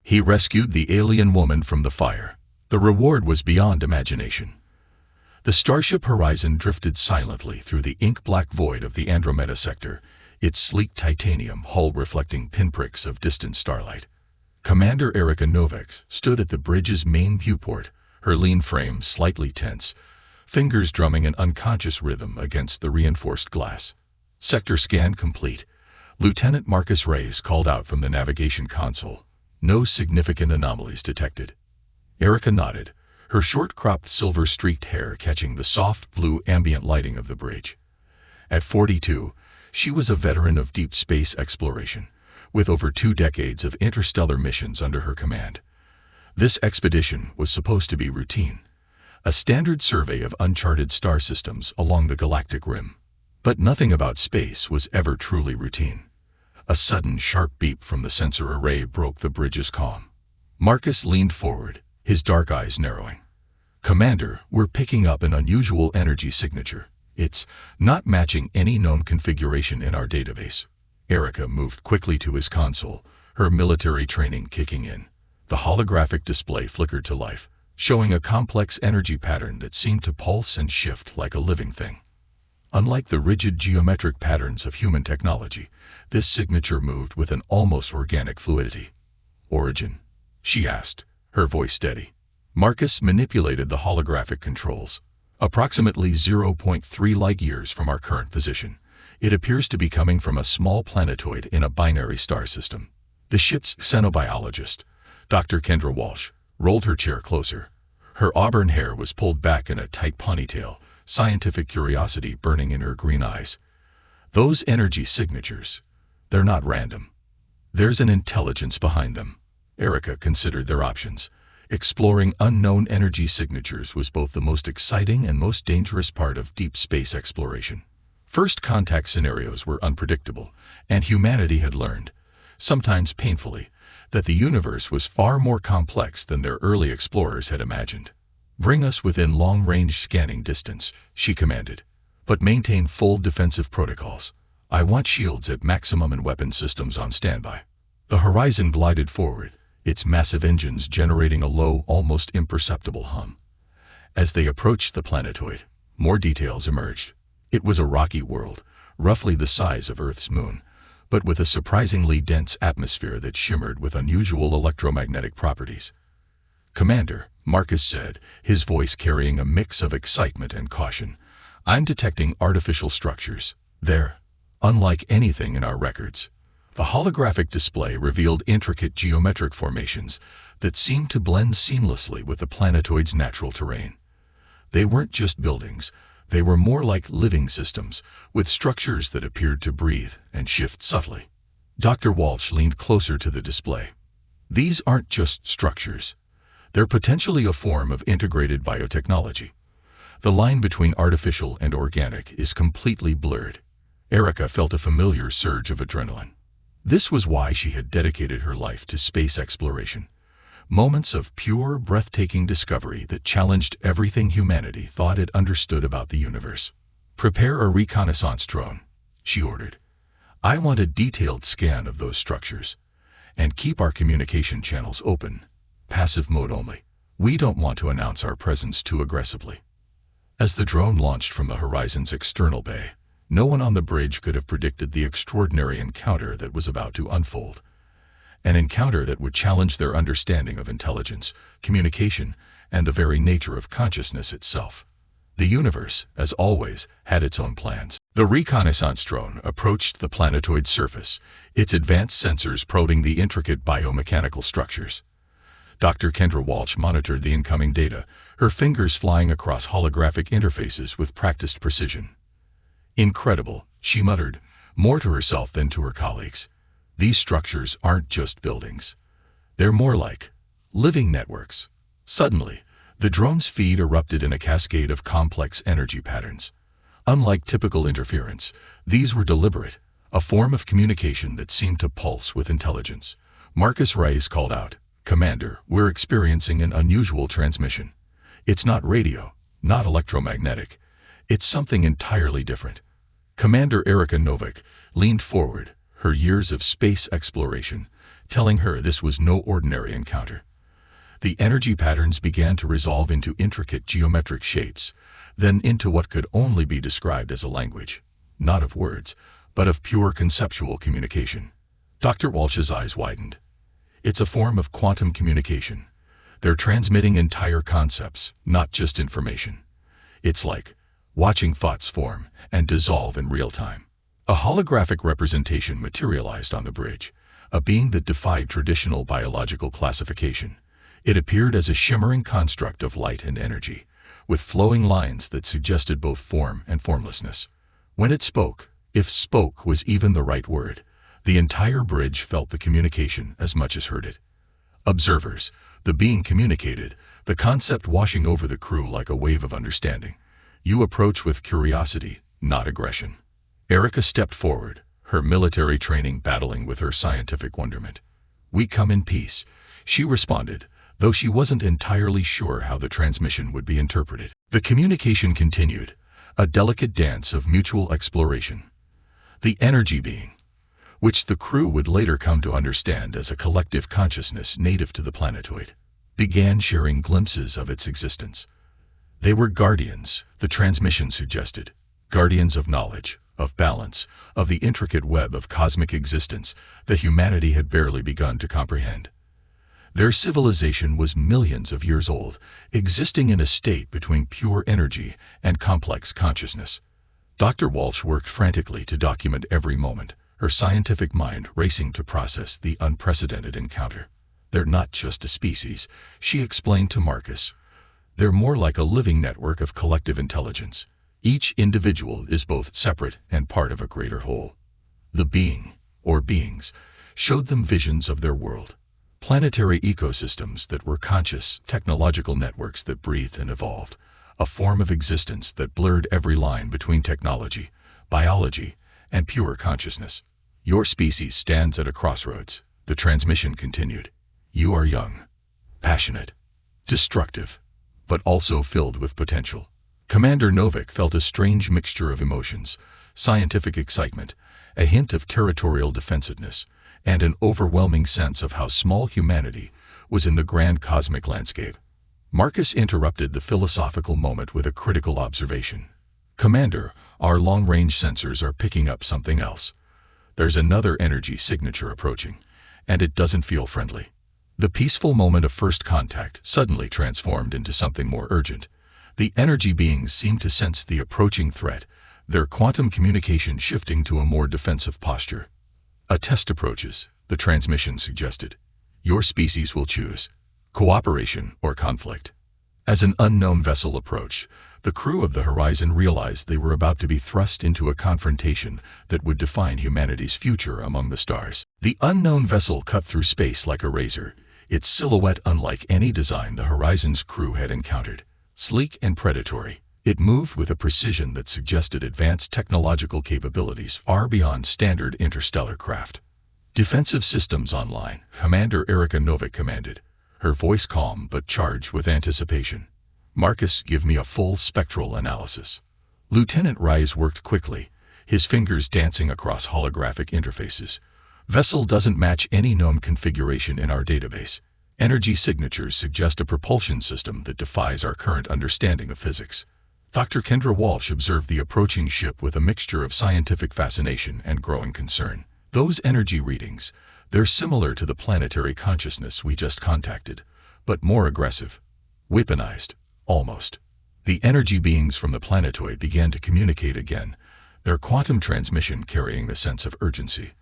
He rescued the alien woman from the fire. The reward was beyond imagination. The Starship Horizon drifted silently through the ink-black void of the Andromeda sector, its sleek titanium hull reflecting pinpricks of distant starlight. Commander Erica Novak stood at the bridge's main viewport, her lean frame slightly tense, fingers drumming an unconscious rhythm against the reinforced glass. Sector scan complete. Lieutenant Marcus Reyes called out from the navigation console. No significant anomalies detected. Erica nodded, her short-cropped silver-streaked hair catching the soft blue ambient lighting of the bridge. At 42, she was a veteran of deep space exploration, with over 2 decades of interstellar missions under her command. This expedition was supposed to be routine, a standard survey of uncharted star systems along the galactic rim. But nothing about space was ever truly routine. A sudden sharp beep from the sensor array broke the bridge's calm. Marcus leaned forward, his dark eyes narrowing. "Commander, we're picking up an unusual energy signature. It's not matching any known configuration in our database." Erica moved quickly to his console, her military training kicking in. The holographic display flickered to life, showing a complex energy pattern that seemed to pulse and shift like a living thing. Unlike the rigid geometric patterns of human technology, this signature moved with an almost organic fluidity. "Origin?" she asked, her voice steady. Marcus manipulated the holographic controls. "Approximately 0.3 light-years from our current position. It appears to be coming from a small planetoid in a binary star system." The ship's xenobiologist, Dr. Kendra Walsh, rolled her chair closer. Her auburn hair was pulled back in a tight ponytail, scientific curiosity burning in her green eyes. "Those energy signatures, they're not random. There's an intelligence behind them." Erica considered their options. Exploring unknown energy signatures was both the most exciting and most dangerous part of deep space exploration. First contact scenarios were unpredictable, and humanity had learned, sometimes painfully, that the universe was far more complex than their early explorers had imagined. "Bring us within long-range scanning distance," she commanded, "but maintain full defensive protocols. I want shields at maximum and weapon systems on standby." The Horizon glided forward, its massive engines generating a low, almost imperceptible hum. As they approached the planetoid, more details emerged. It was a rocky world, roughly the size of Earth's moon, but with a surprisingly dense atmosphere that shimmered with unusual electromagnetic properties. "Commander," Marcus said, his voice carrying a mix of excitement and caution, "I'm detecting artificial structures. They're unlike anything in our records." The holographic display revealed intricate geometric formations that seemed to blend seamlessly with the planetoid's natural terrain. They weren't just buildings, they were more like living systems, with structures that appeared to breathe and shift subtly. Dr. Walsh leaned closer to the display. "These aren't just structures. They're potentially a form of integrated biotechnology. The line between artificial and organic is completely blurred." Erica felt a familiar surge of adrenaline. This was why she had dedicated her life to space exploration. Moments of pure, breathtaking discovery that challenged everything humanity thought it understood about the universe. "Prepare a reconnaissance drone," she ordered. "I want a detailed scan of those structures. And keep our communication channels open. Passive mode only. We don't want to announce our presence too aggressively." As the drone launched from the Horizon's external bay, no one on the bridge could have predicted the extraordinary encounter that was about to unfold. An encounter that would challenge their understanding of intelligence, communication, and the very nature of consciousness itself. The universe, as always, had its own plans. The reconnaissance drone approached the planetoid's surface, its advanced sensors probing the intricate biomechanical structures. Dr. Kendra Walsh monitored the incoming data, her fingers flying across holographic interfaces with practiced precision. "Incredible," she muttered, more to herself than to her colleagues. "These structures aren't just buildings. They're more like living networks." Suddenly, the drone's feed erupted in a cascade of complex energy patterns. Unlike typical interference, these were deliberate, a form of communication that seemed to pulse with intelligence. Marcus Reyes called out, "Commander, we're experiencing an unusual transmission. It's not radio, not electromagnetic. It's something entirely different." Commander Erica Novak leaned forward, her years of space exploration telling her this was no ordinary encounter. The energy patterns began to resolve into intricate geometric shapes, then into what could only be described as a language, not of words, but of pure conceptual communication. Dr. Walsh's eyes widened. It's a form of quantum communication. They're transmitting entire concepts, not just information. It's like watching thoughts form and dissolve in real time. A holographic representation materialized on the bridge, a being that defied traditional biological classification. It appeared as a shimmering construct of light and energy, with flowing lines that suggested both form and formlessness. When it spoke, if spoke was even the right word, the entire bridge felt the communication as much as heard it. Observers, the being communicated, the concept washing over the crew like a wave of understanding. You approach with curiosity, not aggression. Erica stepped forward, her military training battling with her scientific wonderment. We come in peace, she responded, though she wasn't entirely sure how the transmission would be interpreted. The communication continued, a delicate dance of mutual exploration. The energy being, which the crew would later come to understand as a collective consciousness native to the planetoid, began sharing glimpses of its existence. They were guardians, the transmission suggested, guardians of knowledge, of balance, of the intricate web of cosmic existence that humanity had barely begun to comprehend. Their civilization was millions of years old, existing in a state between pure energy and complex consciousness. Dr. Walsh worked frantically to document every moment, her scientific mind racing to process the unprecedented encounter. They're not just a species, she explained to Marcus. They're more like a living network of collective intelligence. Each individual is both separate and part of a greater whole. The being, or beings, showed them visions of their world. Planetary ecosystems that were conscious, technological networks that breathed and evolved, a form of existence that blurred every line between technology, biology, and pure consciousness. Your species stands at a crossroads, the transmission continued. You are young, passionate, destructive, but also filled with potential. Commander Novik felt a strange mixture of emotions, scientific excitement, a hint of territorial defensiveness, and an overwhelming sense of how small humanity was in the grand cosmic landscape. Marcus interrupted the philosophical moment with a critical observation. Commander, our long-range sensors are picking up something else. There's another energy signature approaching, and it doesn't feel friendly. The peaceful moment of first contact suddenly transformed into something more urgent. The energy beings seemed to sense the approaching threat, their quantum communication shifting to a more defensive posture. A test approaches, the transmission suggested. Your species will choose cooperation or conflict. As an unknown vessel approached, the crew of the Horizon realized they were about to be thrust into a confrontation that would define humanity's future among the stars. The unknown vessel cut through space like a razor, its silhouette unlike any design the Horizon's crew had encountered. Sleek and predatory, it moved with a precision that suggested advanced technological capabilities far beyond standard interstellar craft. Defensive systems online, Commander Erica Novik commanded, her voice calm but charged with anticipation. Marcus, give me a full spectral analysis. Lieutenant Rise worked quickly, his fingers dancing across holographic interfaces. Vessel doesn't match any known configuration in our database. Energy signatures suggest a propulsion system that defies our current understanding of physics. Dr. Kendra Walsh observed the approaching ship with a mixture of scientific fascination and growing concern. Those energy readings, they're similar to the planetary consciousness we just contacted, but more aggressive. Weaponized, almost. The energy beings from the planetoid began to communicate again, their quantum transmission carrying the sense of urgency.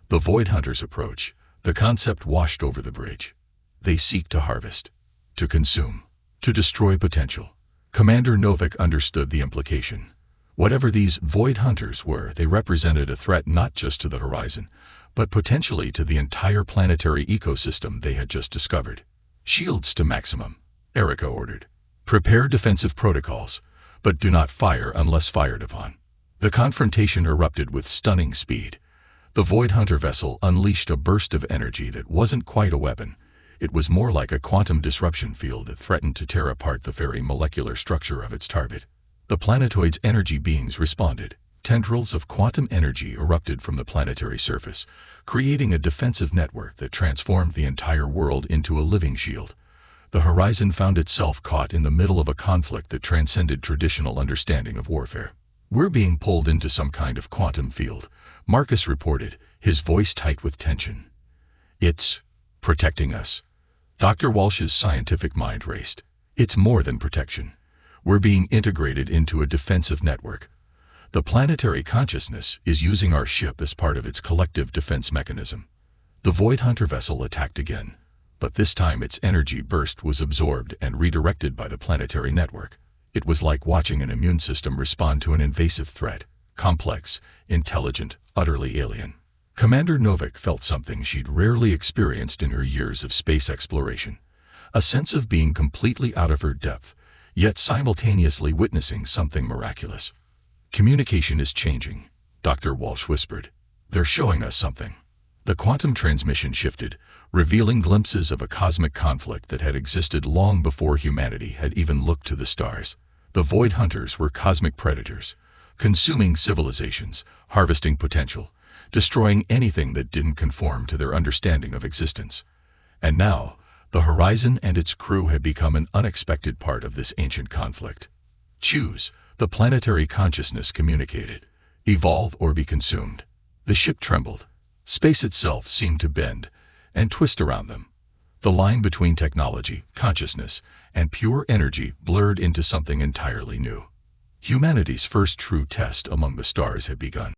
The Void Hunters approach, the concept washed over the bridge. They seek to harvest, to consume, to destroy potential. Commander Novik understood the implication. Whatever these Void Hunters were, they represented a threat not just to the Horizon, but potentially to the entire planetary ecosystem they had just discovered. Shields to maximum, Erica ordered. Prepare defensive protocols, but do not fire unless fired upon. The confrontation erupted with stunning speed. The Void Hunter vessel unleashed a burst of energy that wasn't quite a weapon. It was more like a quantum disruption field that threatened to tear apart the very molecular structure of its target. The planetoid's energy beings responded, Tendrils of quantum energy erupted from the planetary surface, creating a defensive network that transformed the entire world into a living shield. The horizon found itself caught in the middle of a conflict that transcended traditional understanding of warfare. "We're being pulled into some kind of quantum field," Marcus reported, his voice tight with tension. "It's protecting us." Dr. Walsh's scientific mind raced. "It's more than protection. We're being integrated into a defensive network. The planetary consciousness is using our ship as part of its collective defense mechanism." The Void Hunter vessel attacked again, but this time its energy burst was absorbed and redirected by the planetary network. It was like watching an immune system respond to an invasive threat, complex, intelligent, utterly alien. Commander Novak felt something she'd rarely experienced in her years of space exploration, a sense of being completely out of her depth, yet simultaneously witnessing something miraculous. "Communication is changing," Dr. Walsh whispered. "They're showing us something." The quantum transmission shifted, revealing glimpses of a cosmic conflict that had existed long before humanity had even looked to the stars. The Void Hunters were cosmic predators, consuming civilizations, harvesting potential, destroying anything that didn't conform to their understanding of existence. And now, the horizon and its crew had become an unexpected part of this ancient conflict. "Choose," the planetary consciousness communicated. "Evolve or be consumed." The ship trembled. Space itself seemed to bend and twist around them. The line between technology, consciousness, and pure energy blurred into something entirely new. Humanity's first true test among the stars had begun.